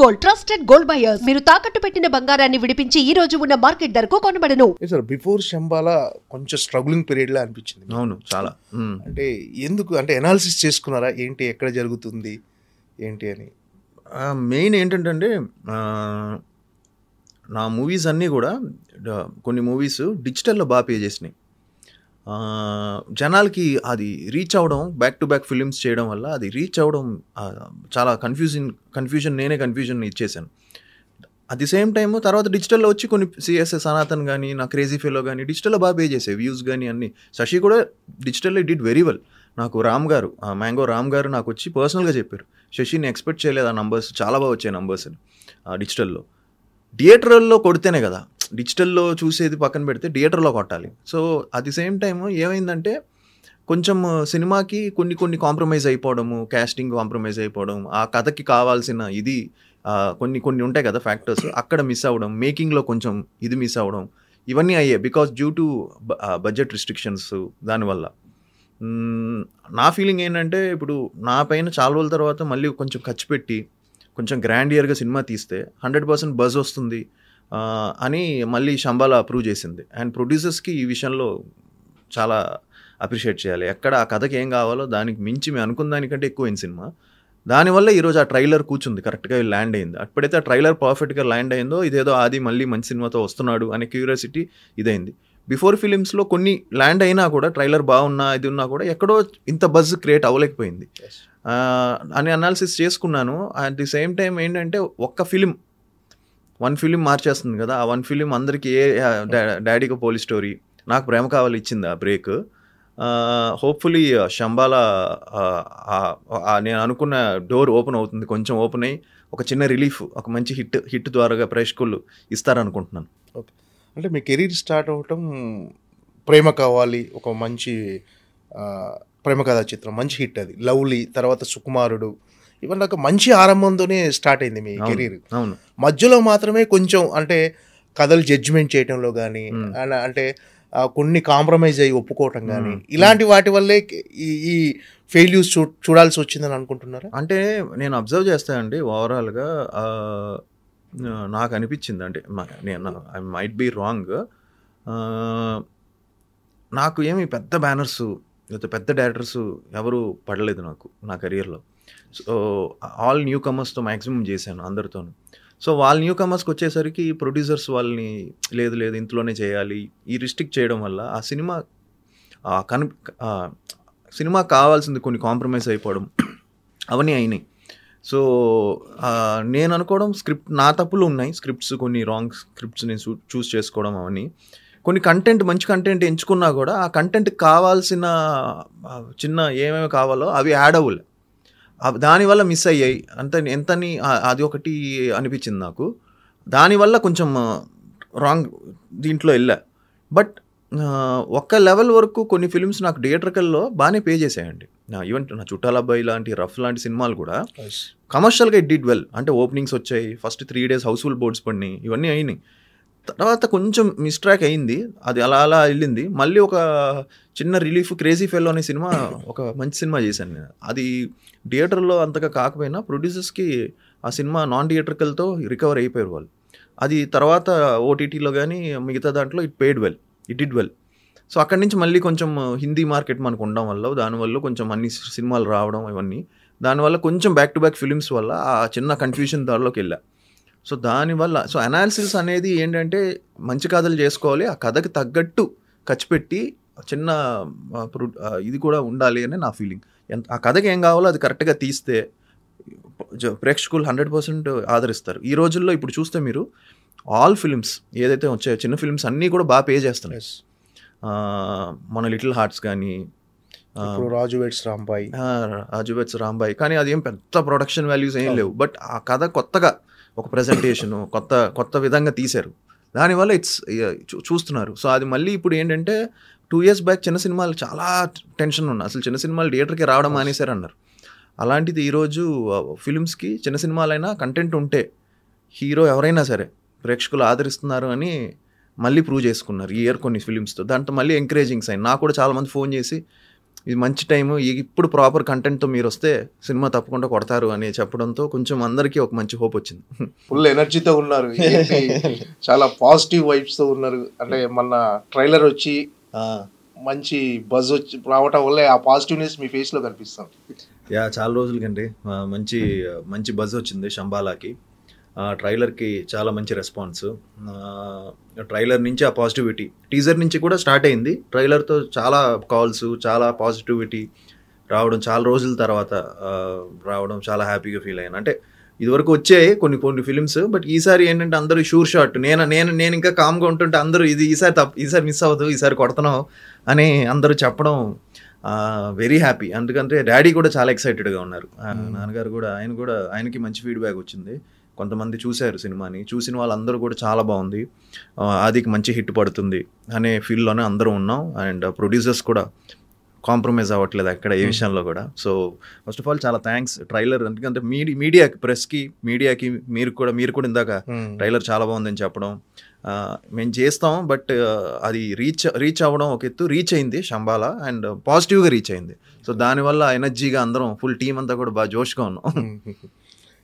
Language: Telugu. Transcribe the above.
Gold trusted gold buyers. మీరు తాకట్టు పెట్టిన బంగారాన్ని విడిపించి ఈ రోజు ఉన్న మార్కెట్ ధరకు కొనబడను. సార్ బిఫోర్ శంబాల కొంచెం స్ట్రగులింగ్ పీరియడ్ లా అనిపించింది. అవును, చాలా. అంటే ఎందుకు అంటే ఎనాలిసిస్ చేసుకున్నారా ఏంటి, ఎక్కడ జరుగుతుంది ఏంటి అని? మెయిన్ ఏంటంటే నా మూవీస్ అన్నీ కూడా కొన్ని మూవీస్ డిజిటల్లో బాగా పే చేసినాయి. జనాలకి అది రీచ్ అవ్వడం, బ్యాక్ టు బ్యాక్ ఫిలిమ్స్ చేయడం వల్ల అది రీచ్ అవ్వడం చాలా కన్ఫ్యూజన్ నేనే కన్ఫ్యూజన్ ఇచ్చేసాను. అట్ ది సేమ్ టైమ్ తర్వాత డిజిటల్లో వచ్చి కొన్ని సిఎస్ఎస్ సనాతన్ కానీ, నా క్రేజీ ఫెలో కానీ డిజిటల్లో బాగా పే చేసే వ్యూస్ కానీ అన్నీ. శశి కూడా డిజిటల్లో డిడ్ వెరీ వెల్. నాకు రామ్ గారు, మ్యాంగో రామ్ గారు నాకు వచ్చి పర్సనల్గా చెప్పారు, శశిని ఎక్స్పెక్ట్ చేయలేదు ఆ నంబర్స్, చాలా బాగా వచ్చాయి నంబర్స్ డిజిటల్లో. థియేటర్లో కొడితేనే కదా, డిజిటల్లో చూసేది పక్కన పెడితే థియేటర్లో కొట్టాలి. So at the same time ఏమైందంటే కొంచెం సినిమాకి కొన్ని కాంప్రమైజ్ అయిపోవడము, క్యాస్టింగ్ కాంప్రమైజ్ అయిపోవడం, ఆ కథకి కావాల్సిన ఇది కొన్ని ఉంటాయి కదా ఫ్యాక్టర్స్, అక్కడ మిస్ అవ్వడం, మేకింగ్లో కొంచెం ఇది మిస్ అవ్వడం, ఇవన్నీ అయ్యాయి because due to budget restrictions. దానివల్ల నా ఫీలింగ్ ఏంటంటే ఇప్పుడు నా పైన చాలా రోజుల తర్వాత మళ్ళీ కొంచెం ఖర్చు పెట్టి కొంచెం గ్రాండియర్గా సినిమా తీస్తే 100% బజ్ వస్తుంది అని మళ్ళీ శంబాల అప్రూవ్ చేసింది. అండ్ ప్రొడ్యూసర్స్కి ఈ విషయంలో చాలా అప్రిషియేట్ చేయాలి. ఎక్కడ ఆ కథకి ఏం కావాలో దానికి మించి మేము అనుకున్న దానికంటే ఎక్కువైంది సినిమా. దానివల్ల ఈరోజు ఆ ట్రైలర్ కూర్చుంది, కరెక్ట్గా ల్యాండ్ అయింది. అప్పుడైతే ఆ ట్రైలర్ పర్ఫెక్ట్గా ల్యాండ్ అయిందో ఇదేదో ఆది మళ్ళీ మంచి సినిమాతో వస్తున్నాడు అనే క్యూరియాసిటీ ఇదైంది. బిఫోర్ ఫిలిమ్స్లో కొన్ని ల్యాండ్ అయినా కూడా ట్రైలర్ బాగున్నా ఇది ఉన్నా కూడా ఎక్కడో ఇంత బజ్ క్రియేట్ అవ్వలేకపోయింది అని అనాలిసిస్ చేసుకున్నాను. అట్ ది సేమ్ టైం ఏంటంటే వన్ ఫిలిం మార్చేస్తుంది కదా, ఆ వన్ ఫిలిం అందరికీ డాడీకి పోలీస్ స్టోరీ, నాకు ప్రేమ కావాలి ఇచ్చింది ఆ బ్రేక్. హోప్ఫుల్లీ శంబాల నేను అనుకున్న డోర్ ఓపెన్ అవుతుంది, కొంచెం ఓపెన్ అయ్యి ఒక చిన్న రిలీఫ్, ఒక మంచి హిట్ ద్వారాగా ప్రేక్షకులు ఇస్తారనుకుంటున్నాను. ఓకే, అంటే మీ కెరీర్ స్టార్ట్ అవ్వటం ప్రేమ కావాలి ఒక మంచి ప్రేమ కథా చిత్రం, మంచి హిట్ అది. లవ్లీ, తర్వాత సుకుమారుడు, ఇవన్నీ ఒక మంచి ఆరంభంతోనే స్టార్ట్ అయింది మీ కెరీర్. అవును, మధ్యలో మాత్రమే కొంచెం అంటే కథలు జడ్జిమెంట్ చేయడంలో కానీ, అంటే కొన్ని కాంప్రమైజ్ అయ్యి ఒప్పుకోవటం కానీ, ఇలాంటి వాటి వల్లే ఈ ఫెయిల్యూర్స్ చూడాల్సి వచ్చిందని అనుకుంటున్నారా? అంటే నేను అబ్జర్వ్ చేస్తానండి ఓవరాల్గా, నాకు అనిపించింది, అంటే నేను ఐ మైట్ బీ రాంగ్, నాకు ఏమి పెద్ద బ్యానర్స్ లేకపోతే పెద్ద డైరెక్టర్స్ ఎవరు పడలేదు నాకు నా కెరియర్లో. సో ఆల్ న్యూ కమర్స్తో మ్యాక్సిమం చేశాను అందరితోనూ. సో వాళ్ళ న్యూ కమర్స్కి వచ్చేసరికి ప్రొడ్యూసర్స్ వాళ్ళని లేదు ఇంట్లోనే చేయాలి ఈ రిస్ట్రిక్ట్ చేయడం వల్ల ఆ సినిమా కావాల్సింది కొన్ని కాంప్రమైజ్ అయిపోవడం అవన్నీ అయినాయి. సో నేను అనుకోవడం నా తప్పులు ఉన్నాయి, స్క్రిప్ట్స్ కొన్ని రాంగ్ స్క్రిప్ట్స్ నేను చూస్ చేసుకోవడం, అవన్నీ కొన్ని మంచి కంటెంట్ ఎంచుకున్నా కూడా ఆ కంటెంట్కి కావాల్సిన చిన్న ఏమేమి కావాలో అవి యాడ్ అవ్వలే, దానివల్ల మిస్ అయ్యాయి ఎంతని అది ఒకటి అనిపించింది నాకు. దానివల్ల కొంచెం రాంగ్ దీంట్లో వెళ్ళా. బట్ ఒక్క లెవెల్ వరకు కొన్ని ఫిల్మ్స్ నాకు థియేటర్కల్లో బాగానే పే చేసాయండి. ఈవెన్ నా చుట్టాల అబ్బాయి లాంటి రఫ్ లాంటి సినిమాలు కూడా కమర్షియల్గా ఇట్ డిడ్ వెల్. అంటే ఓపెనింగ్స్ వచ్చాయి, ఫస్ట్ 3 days హౌస్ఫుల్ బోర్డ్స్ పడినాయి, ఇవన్నీ అయినాయి. తర్వాత కొంచెం మిస్ట్రాక్ అయింది, అది అలా వెళ్ళింది. మళ్ళీ ఒక చిన్న రిలీఫ్ క్రేజీ ఫెలో అనే సినిమా, ఒక మంచి సినిమా చేశాను నేను. అది థియేటర్లో అంతగా కాకపోయినా ప్రొడ్యూసర్స్కి ఆ సినిమా నాన్ థియేటర్కల్తో రికవర్ అయిపోయారు వాళ్ళు. అది తర్వాత ఓటీటీలో కానీ మిగతా దాంట్లో ఇట్ డిడ్ వెల్. సో అక్కడి నుంచి మళ్ళీ కొంచెం హిందీ మార్కెట్ మనకు ఉండడం వల్ల, దానివల్ల కొంచెం అన్ని సినిమాలు రావడం, ఇవన్నీ దానివల్ల కొంచెం బ్యాక్ టు బ్యాక్ ఫిలిమ్స్ వల్ల ఆ చిన్న కన్ఫ్యూజన్ దానిలోకి వెళ్ళా. సో దానివల్ల అనాలిసిస్ అనేది ఏంటంటే మంచి కథలు చేసుకోవాలి, ఆ కథకి తగ్గట్టు ఖర్చు పెట్టి చిన్న ఇది కూడా ఉండాలి అని నా ఫీలింగ్. ఆ కథకి ఏం కావాలో అది కరెక్ట్గా తీస్తే ప్రేక్షకులు 100% ఆదరిస్తారు. ఈ రోజుల్లో ఇప్పుడు చూస్తే మీరు ఆల్ ఫిలిమ్స్ ఏదైతే వచ్చాయో చిన్న ఫిలిమ్స్ అన్నీ కూడా బాగా పే చేస్తున్నాయి. మన లిటిల్ హార్ట్స్ కానీ, రాజు వెడ్స్ రాంబాయ్ కానీ అదేం పెద్ద ప్రొడక్షన్ వాల్యూస్ ఏం లేవు. బట్ ఆ కథ కొత్తగా ఒక ప్రజెంటేషను కొత్త విధంగా తీశారు, దానివల్ల చూస్తున్నారు. సో అది మళ్ళీ ఇప్పుడు ఏంటంటే 2 years బ్యాక్ చిన్న సినిమాలు చాలా టెన్షన్ ఉన్నాయి, అసలు చిన్న సినిమాలు థియేటర్కి రావడం మానేశారు అన్నారు. అలాంటిది ఈరోజు ఫిలిమ్స్కి చిన్న సినిమాలైనా కంటెంట్ ఉంటే హీరో ఎవరైనా సరే ప్రేక్షకులు ఆదరిస్తున్నారు అని మళ్ళీ ప్రూవ్ చేసుకున్నారు ఈ ఇయర్ కొన్ని ఫిలిమ్స్తో. దాంట్లో మళ్ళీ ఎంకరేజింగ్ సైన్. నాకు కూడా చాలామంది ఫోన్ చేసి ఇది మంచి టైము, ఇప్పుడు ప్రాపర్ కంటెంట్తో మీరు వస్తే సినిమా తప్పకుండా కొడతారు అని చెప్పడంతో కొంచెం అందరికీ ఒక మంచి హోప్ వచ్చింది. ఫుల్ ఎనర్జీతో ఉన్నారు, చాలా పాజిటివ్ వైబ్స్తో ఉన్నారు. అంటే మొన్న ట్రైలర్ వచ్చి మంచి బజ్ వచ్చి రావటం వల్ల ఆ పాజిటివ్నెస్ మీ ఫేస్లో కనిపిస్తుంది. చాలా రోజులకండి మంచి మంచి బజ్ వచ్చింది శంబాలాకి. ట్రైలర్కి చాలా మంచి రెస్పాన్స్. ట్రైలర్ నుంచి ఆ పాజిటివిటీ టీజర్ నుంచి కూడా స్టార్ట్ అయింది. ట్రైలర్తో చాలా కాల్స్, చాలా పాజిటివిటీ రావడం, చాలా రోజుల తర్వాత రావడం చాలా హ్యాపీగా ఫీల్ అయ్యాను. అంటే ఇదివరకు వచ్చాయి కొన్ని ఫిలిమ్స్, బట్ ఈసారి ఏంటంటే అందరూ షూర్ షాట్, నేను ఇంకా కామ్గా ఉంటుంటే అందరూ ఈసారి మిస్ అవ్వదు, ఈసారి కొడుతున్నావు అని అందరూ చెప్పడం వెరీ హ్యాపీ. ఎందుకంటే డాడీ కూడా చాలా ఎక్సైటెడ్గా ఉన్నారు, నాన్నగారు కూడా. ఆయనకి మంచి ఫీడ్బ్యాక్ వచ్చింది. కొంతమంది చూశారు సినిమాని, చూసిన వాళ్ళందరూ కూడా చాలా బాగుంది, ఆదికి మంచి హిట్ పడుతుంది అనే ఫీల్డ్లోనే అందరూ ఉన్నాం. అండ్ ప్రొడ్యూసర్స్ కూడా కాంప్రమైజ్ అవ్వట్లేదు ఎక్కడ ఏ విషయంలో కూడా. సో ఫస్ట్ ఆఫ్ ఆల్ చాలా థ్యాంక్స్ ట్రైలర్. ఎందుకంటే మీడియాకి, ప్రెస్కి, మీడియాకి మీరు కూడా ఇందాక ట్రైలర్ చాలా బాగుందని చెప్పడం మేము చేస్తాం. బట్ అది రీచ్ అవ్వడం ఒక ఎత్తు, రీచ్ అయింది శంబాల, అండ్ పాజిటివ్గా రీచ్ అయింది. సో దానివల్ల ఎనర్జీగా అందరం ఫుల్ టీం అంతా కూడా బాగా జోష్గా ఉన్నాం.